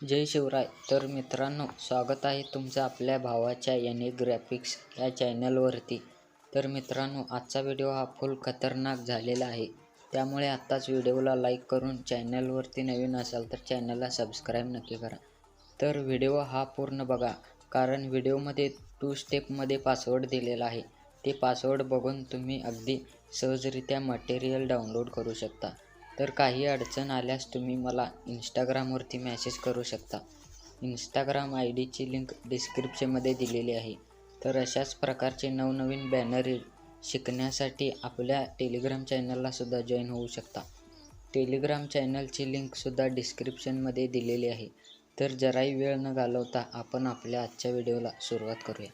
जय शिवराय. तर मित्रांनो, स्वागत आहे तुमचं आपल्या भावाच्या ग्राफिक्स या चॅनलवरती. तर मित्रांनो, आजचा व्हिडिओ हा फुल खतरनाक झालेला आहे, त्यामुळे आत्ताच व्हिडिओला लाईक करून चॅनलवरती नवीन असाल तर चॅनलला सबस्क्राईब नक्की करा. तर व्हिडिओ हा पूर्ण बघा, कारण व्हिडिओमध्ये 2 स्टेपमध्ये पासवर्ड दिलेला आहे. ते पासवर्ड बघून तुम्ही अगदी सहजरित्या मटेरियल डाउनलोड करू शकता. तर काही अडचण आल्यास तुम्ही मला इंस्टाग्रामवरती मेसेज करू शकता. इंस्टाग्राम IDची लिंक डिस्क्रिप्शनमध्ये दिलेली आहे. तर अशाच प्रकारचे नवनवीन बॅनर शिकण्यासाठी आपल्या टेलिग्राम चॅनललासुद्धा जॉईन होऊ शकता. टेलिग्राम चॅनलची लिंकसुद्धा डिस्क्रिप्शनमध्ये दिलेली आहे. तर जराही वेळ न घालवता आपण आपल्या आजच्या व्हिडिओला सुरुवात करूया.